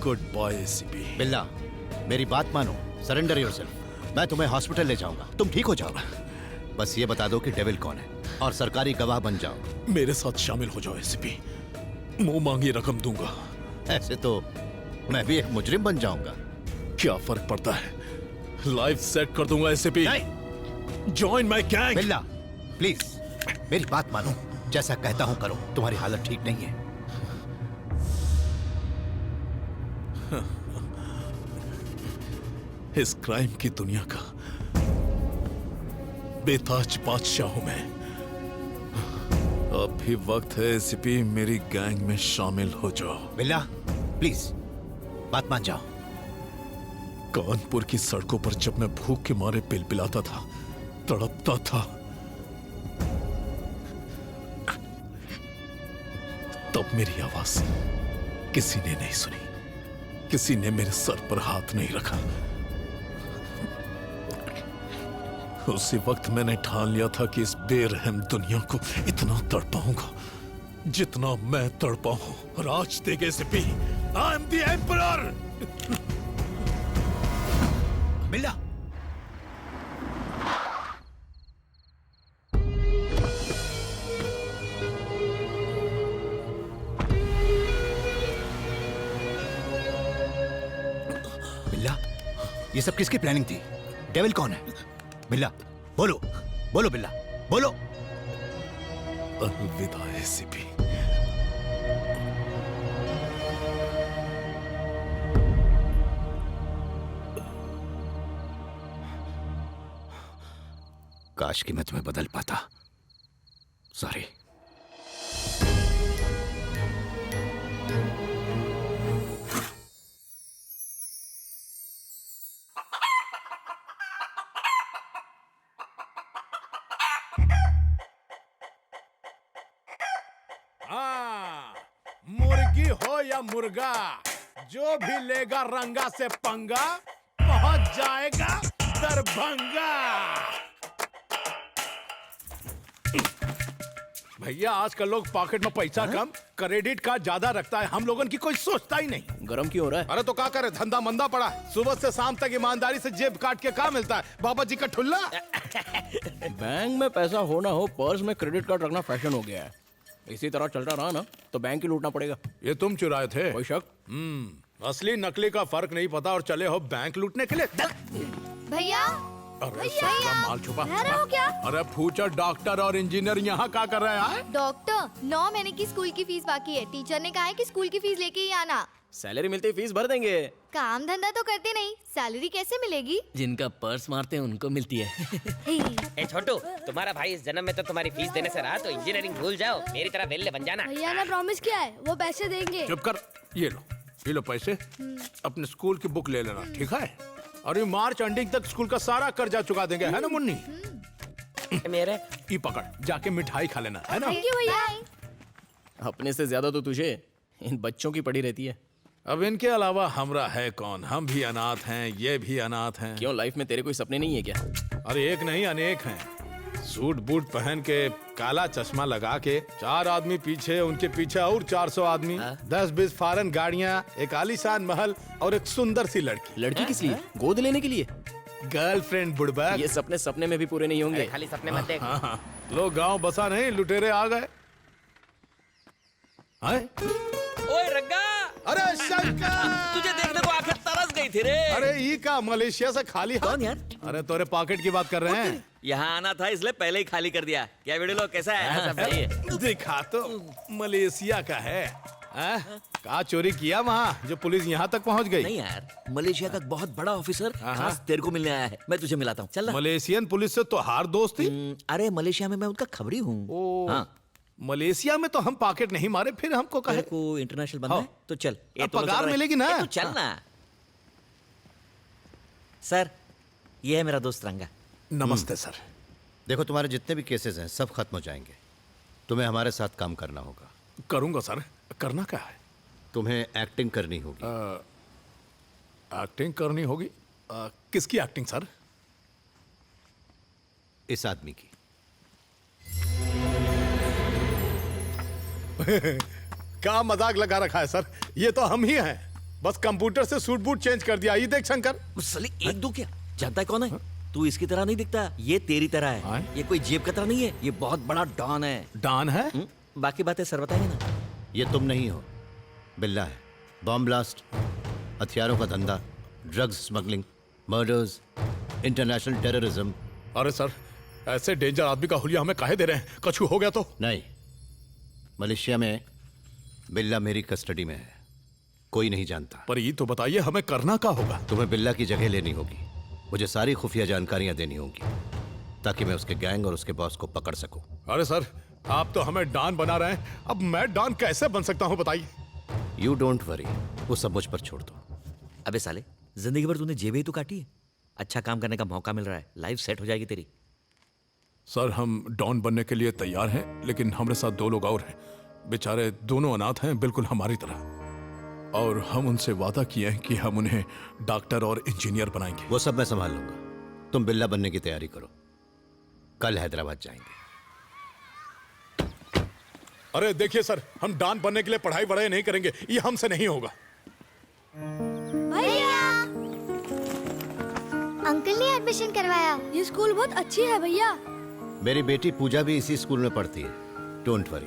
Good boy ACP. बिल्ला, मेरी बात मानो, सरेंडर योरसेल्फ। मैं तुम्हें हॉस्पिटल ले जाऊंगा, तुम ठीक हो जाओ। बस ये बता दो कि डेविल कौन है और सरकारी गवाह बन जाओ। मेरे साथ शामिल हो जाओ एसीपी, मुंह मांगी रकम दूंगा। ऐसे तो मैं भी एक मुजरिम बन जाऊंगा। क्या फर्क पड़ता है, लाइफ सेट कर दूंगा एसीपी। Join my gang. बिल्ला प्लीज मेरी बात मानो, जैसा कहता हूं करो, तुम्हारी हालत ठीक नहीं है। इस क्राइम की दुनिया का बेताज बादशाह हूं मैं। अब भी वक्त है एसीपी, मेरी गैंग में शामिल हो जाओ। बिल्ला प्लीज बात मान जाओ। कानपुर की सड़कों पर जब मैं भूख के मारे पिलपिलाता था, तड़पता था, तब मेरी आवाज किसी ने नहीं सुनी, किसी ने मेरे सर पर हाथ नहीं रखा। उसी वक्त मैंने ठान लिया था कि इस बेरहम दुनिया को इतना तड़पाऊंगा जितना मैं तड़पा हूं। राज देगे ACP, I am the emperor. बिल्ला बिल्ला, ये सब किसकी प्लानिंग थी? डेविल कौन है? बिल्ला बोलो, बोलो बिल्ला बोलो। अलविदा एसीपी। काश कि मैं तुम्हें बदल पाता। सॉरी। हाँ, मुर्गी हो या मुर्गा, जो भी लेगा रंगा से पंगा पहुंच जाएगा दरभंगा। भैया आजकल लोग पॉकेट में पैसा कम, क्रेडिट कार्ड ज्यादा रखता है। हम लोगों की कोई सोचता ही नहीं। गरम क्यों हो रहा है? अरे तो क्या करे, धंधा मंदा पड़ा। सुबह से शाम तक ईमानदारी से जेब काट के क्या मिलता है? बाबा जी का ठुल्ला। बैंक में पैसा हो ना हो, पर्स में क्रेडिट कार्ड रखना फैशन हो गया है। इसी तरह चलता रहा ना तो बैंक ही लूटना पड़ेगा। ये तुम चुराए थे? कोई शक? असली नकली का फर्क नहीं पता और चले हो बैंक लूटने के लिए। भैया अरे साला माल छुपा। रह रहे हो क्या? अरे फ्यूचर डॉक्टर और इंजीनियर यहाँ क्या कर रहे हैं? डॉक्टर, 9 महीने की स्कूल की फीस बाकी है। टीचर ने कहा है कि स्कूल की फीस लेके ही आना। सैलरी मिलती फीस भर देंगे। काम धंधा तो करते नहीं, सैलरी कैसे मिलेगी? जिनका पर्स मारते हैं उनको मिलती है। ए छोटू, तुम्हारा भाई इस जन्म में तो तुम्हारी फीस देने से रहा, तो इंजीनियरिंग भूल जाओ, मेरी तरह वेल्ले बन जाना। भैया ने प्रॉमिस किया है, वो पैसे देंगे। चुप कर, ये लो पैसे। अपने स्कूल की बुक ले लेना, ठीक है? और ये मार्च एंडिंग तक स्कूल का सारा कर्जा चुका देंगे, है ना मुन्नी? मेरे ये पकड़, जाके मिठाई खा लेना, है ना? थैंक यू भैया। अपने से ज्यादा तो तुझे इन बच्चों की पड़ी रहती है। अब इनके अलावा हमरा है कौन? हम भी अनाथ हैं, ये भी अनाथ हैं। क्यों, लाइफ में तेरे कोई सपने नहीं है क्या? अरे एक नहीं अनेक हैं। सूट बूट पहन के, काला चश्मा लगा के, 4 आदमी पीछे, उनके पीछे और 400 आदमी, 10-20 फॉरेन गाड़ियां, एक आलीशान महल और एक सुंदर सी लड़की। लड़की किस लिए? गोद लेने के लिए? गर्लफ्रेंड बुड़बक। ये सपने सपने में भी पूरे नहीं होंगे। खाली सपने मत देख। हाँ, लोग गांव बसा नहीं, लुटेरे आ गए। ओए रग्गा, अरे शंकर, तुझे देखने को आखिर तरस गई थी रे। अरे ये का मलेशिया से खाली हाथ? कौन यार? अरे तोरे पॉकेट की बात कर रहे हैं। यहाँ आना था इसलिए पहले ही खाली कर दिया। क्या वीडियो लोग कैसा है? सब सही है। दिखा तो मलेशिया का है। कहा चोरी किया वहाँ जो पुलिस यहाँ तक पहुँच गई? नहीं यार, मलेशिया का बहुत बड़ा ऑफिसर खास तेरे को मिलने आया है। मैं तुझे मिलाता हूँ, चल ना। मलेशियन पुलिस से तो हार दोस्ती। अरे मलेशिया में मैं उनका खबरी हूँ। हाँ, मलेशिया में तो हम पॉकेट नहीं मारे, फिर हमको कहे। तेरे को इंटरनेशनल बनना है तो चल। ये अब दोनों पगार चल रहे हैं। मिलेगी ना? तू चल ना। सर, ये है मेरा दोस्त रंगा। नमस्ते सर। देखो, तुम्हारे जितने भी केसेस हैं सब खत्म हो जाएंगे। तुम्हें हमारे साथ काम करना होगा। करूंगा सर। करना क्या है? तुम्हें एक्टिंग करनी होगी। एक्टिंग करनी होगी? किसकी एक्टिंग सर? इस आदमी की। क्या मजाक लगा रखा है सर? ये तो हम ही हैं। बस कंप्यूटर से सूट बूट चेंज कर दिया। ये देख शंकर। साले एक दो क्या जानता है कौन है? तू इसकी तरह नहीं दिखता, ये तेरी तरह है। हाँ? ये कोई जेब कतरा नहीं है, ये बहुत बड़ा डॉन है। डॉन है? बाकी बातें सर बताएंगे ना। ये तुम नहीं हो, बिल्ला है। बॉम्ब ब्लास्ट, हथियारों का धंधा, drugs smuggling, murders, international terrorism. अरे सर, ऐसे डेंजर आदमी का हुलिया हमें काहे दे रहे हैं? कछु हो गया तो? नहीं, मलेशिया में बिल्ला मेरी कस्टडी में है, कोई नहीं जानता। पर ये तो बताइए हमें करना क्या होगा? तुम्हें बिल्ला की जगह लेनी होगी, मुझे सारी खुफिया जानकारियां देनी होंगी ताकि मैं उसके गैंग और उसके बॉस को पकड़ सकूं। अरे सर, आप तो हमें डॉन बना रहे हैं, अब मैं डॉन कैसे बन सकता हूँ बताइए? यू डोंट वरी, वो सब मुझ पर छोड़ दो। अबे साले, जिंदगी भर तूने जेबें ही तो काटी है। अच्छा काम करने का मौका मिल रहा है, लाइफ सेट हो जाएगी तेरी। सर, हम डॉन बनने के लिए तैयार हैं, लेकिन हमारे साथ 2 लोग और हैं। बेचारे दोनों अनाथ हैं, बिल्कुल हमारी तरह। और हम उनसे वादा किए हैं कि हम उन्हें डॉक्टर और इंजीनियर बनाएंगे। वो सब मैं संभाल लूंगा, तुम बिल्ला बनने की तैयारी करो, कल हैदराबाद जाएंगे। अरे देखिए सर, हम डॉन बनने के लिए पढ़ाई वढ़ाई नहीं करेंगे, ये हमसे नहीं होगा। भैया, अंकल ने एडमिशन करवाया। ये स्कूल बहुत अच्छी है भैया। मेरी बेटी पूजा भी इसी स्कूल में पढ़ती है। डोंट वरी,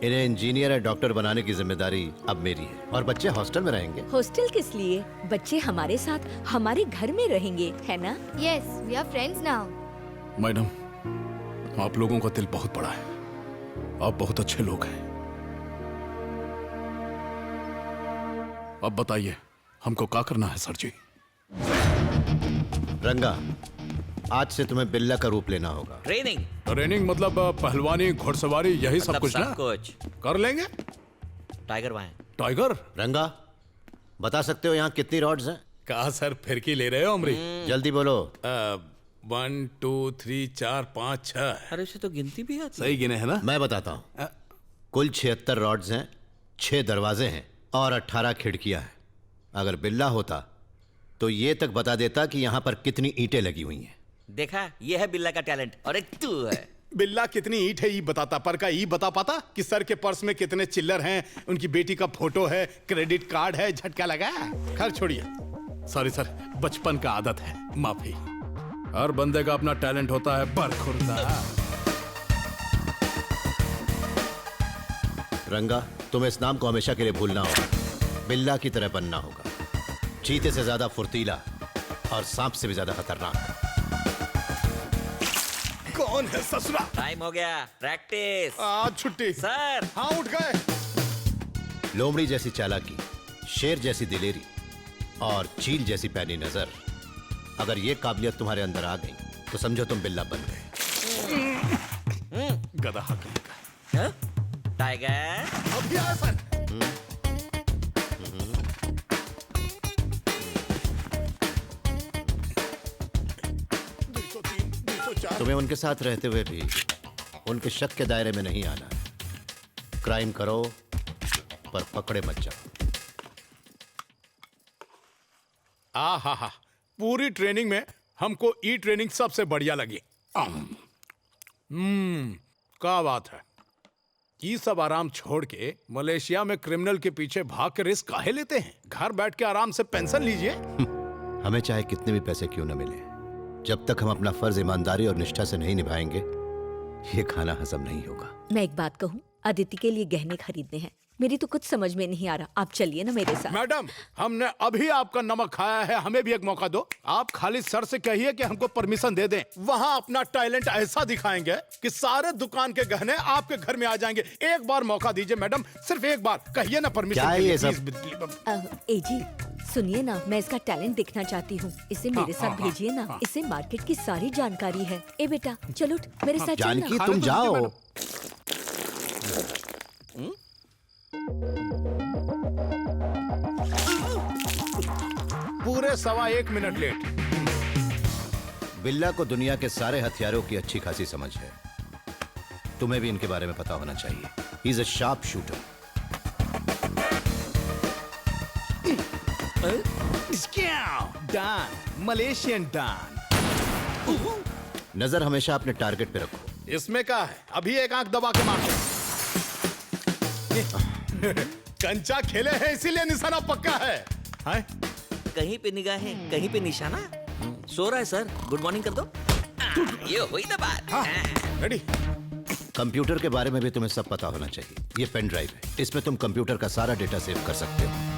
इन्हें इंजीनियर या डॉक्टर बनाने की जिम्मेदारी अब मेरी है। और बच्चे हॉस्टल में रहेंगे। हॉस्टल किस लिए? बच्चे हमारे साथ हमारे घर में रहेंगे, है ना? Yes, we are friends now. Madam, आप लोगों का दिल बहुत बड़ा है, आप बहुत अच्छे लोग हैं। अब बताइए हमको क्या करना है सर जी? रंगा, आज से तुम्हें बिल्ला का रूप लेना होगा। ट्रेनिंग ट्रेनिंग मतलब पहलवानी, घुड़सवारी, यही सब कुछ ना? कुछ कर लेंगे। टाइगर वहां है। टाइगर? रंगा, बता सकते हो यहाँ कितनी रॉड्स हैं? कहा सर, फिरकी ले रहे हो अमरी? जल्दी बोलो। 1 2 3 4 5 6। अरे उसे तो गिनती भी आती है। सही गिने है ना? मैं बताता हूँ, कुल 76 रॉड्स हैं, 6 दरवाजे हैं और 18 खिड़कियां हैं। अगर बिल्ला होता तो ये तक बता देता कि यहाँ पर कितनी ईंटें लगी हुई हैं। देखा, ये है बिल्ला का टैलेंट और एक तू है। बिल्ला कितनी ईंट है ये बताता, पर का ये बता पाता कि सर के पर्स में कितने चिल्लर हैं, उनकी बेटी का फोटो है, क्रेडिट कार्ड है, झटका लगा। खैर छोड़िए, सॉरी सर, बचपन का आदत है, माफी। हर बंदे का अपना टैलेंट होता है, बरखुरदा। रंगा, तुम्हें इस नाम को हमेशा के लिए भूलना होगा। बिल्ला की तरह बनना होगा, चीते से ज्यादा फुर्तीला और सांप से भी ज्यादा खतरनाक। कौन है ससुरा? टाइम हो गया, प्रैक्टिस। आज छुट्टी। सर, हाँ, उठ गए। लोमड़ी जैसी चालाकी, शेर जैसी दिलेरी और चील जैसी पैनी नजर, अगर ये काबिलियत तुम्हारे अंदर आ गई तो समझो तुम बिल्ला बन गए। गधा कहीं का। टाइगर अभी आया सर। तुम्हें उनके साथ रहते हुए भी उनके शक के दायरे में नहीं आना। क्राइम करो पर पकड़े मत जाओ। हा, पूरी ट्रेनिंग में हमको ई ट्रेनिंग सबसे बढ़िया लगी। क्या बात है। ये सब आराम छोड़ के मलेशिया में क्रिमिनल के पीछे भाग के रिस्क काहे लेते हैं? घर बैठ के आराम से पेंशन लीजिए। हमें चाहे कितने भी पैसे क्यों न मिले, जब तक हम अपना फर्ज ईमानदारी और निष्ठा से नहीं निभाएंगे, ये खाना हजम नहीं होगा। मैं एक बात कहूँ, अदिति के लिए गहने खरीदने हैं। मेरी तो कुछ समझ में नहीं आ रहा, आप चलिए ना मेरे साथ। मैडम, हमने अभी आपका नमक खाया है, हमें भी एक मौका दो। आप खाली सर से कहिए कि हमको परमिशन दे दें, वहाँ अपना टैलेंट ऐसा दिखाएंगे कि सारे दुकान के गहने आपके घर में आ जाएंगे। एक बार मौका दीजिए मैडम, सिर्फ एक बार कहिए ना परमिशन। क्या है ये सब? ए जी, सुनिए ना, मैं इसका टैलेंट देखना चाहती हूँ। इसे मेरे साथ भेजिए ना, इसे मार्केट की सारी जानकारी है। ए बेटा, चलो मेरे साथ जानकी, चलना। तुम जाओ। पूरे 1.25 मिनट लेट। बिल्ला को दुनिया के सारे हथियारों की अच्छी खासी समझ है। तुम्हें भी इनके बारे में पता होना चाहिए। He is a sharp shooter. Don, Malaysian don. नजर हमेशा अपने टारगेट पे रखो। इसमें क्या है, अभी एक आंख दबा के मारो। कंचा खेले हैं इसीलिए निशाना पक्का है। हाय कहीं पे निगाहें कहीं पे निशाना। सो रहा है सर, गुड मॉर्निंग कर दो। ये हुई ना बात। हाँ रेडी। कंप्यूटर के बारे में भी तुम्हें सब पता होना चाहिए। ये पेन ड्राइव है, इसमें तुम कंप्यूटर का सारा डेटा सेव कर सकते हो।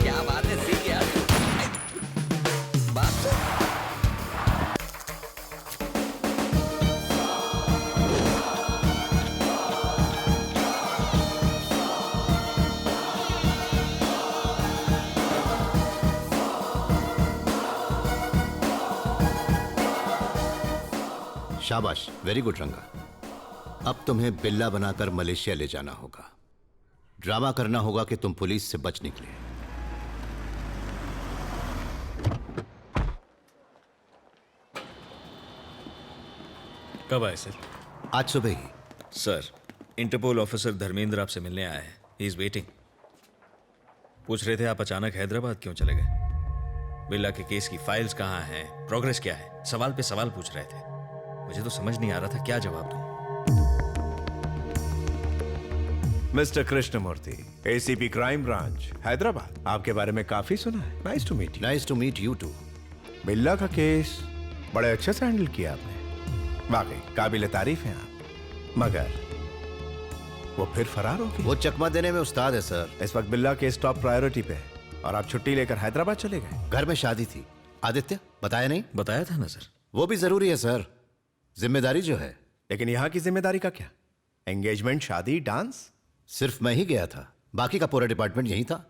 क्या बात है, सीख यार। बात तो शाबाश, वेरी गुड रंगा। अब तुम्हें बिल्ला बनाकर मलेशिया ले जाना होगा। ड्रामा करना होगा कि तुम पुलिस से बच निकले। कब आए सर? आज सुबह ही। सर, इंटरपोल ऑफिसर धर्मेंद्र आपसे मिलने आया है। He is waiting. पूछ रहे थे आप अचानक हैदराबाद क्यों चले गए। बिल्ला के केस की फाइल्स कहाँ हैं, प्रोग्रेस क्या है, सवाल पे सवाल पूछ रहे थे। मुझे तो समझ नहीं आ रहा था क्या जवाब दूं। Mister Krishnamurthy, ACP crime branch Hyderabad, आपके बारे में काफी सुना है। Nice to meet you. Nice to meet you too. Billa का केस बड़े अच्छे से हैंडल किया आपने, वाकई काबिल तारीफ हैं आप। मगर वो फिर फरार हो गए। वो चकमा देने में उस्ताद है सर। इस वक्त बिल्ला केस टॉप प्रायोरिटी पे है और आप छुट्टी लेकर हैदराबाद चले गए। घर में शादी थी। आदित्य बताया नहीं? बताया था ना सर। वो भी जरूरी है सर, जिम्मेदारी जो है। लेकिन यहाँ की जिम्मेदारी का क्या? एंगेजमेंट, शादी, डांस? सिर्फ मैं ही गया था, बाकी का पूरा डिपार्टमेंट यही था।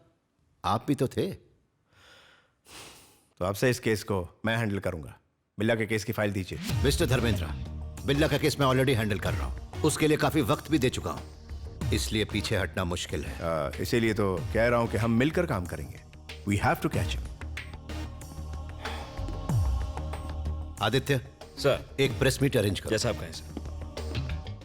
आप भी तो थे। तो आपसे इस केस को मैं हैंडल करूंगा। बिल्ला के केस की फाइल दीजिए। मिस्टर धर्मेंद्र, बिल्ला का केस मैं ऑलरेडी हैंडल कर रहा हूँ। उसके लिए काफी वक्त भी दे चुका हूँ, इसलिए पीछे हटना मुश्किल है। इसीलिए तो कह रहा हूं कि हम मिलकर काम करेंगे। We have to catch him. Aditya sir, एक प्रेस मीट अरेंज करो। जैसा आप कहें सर।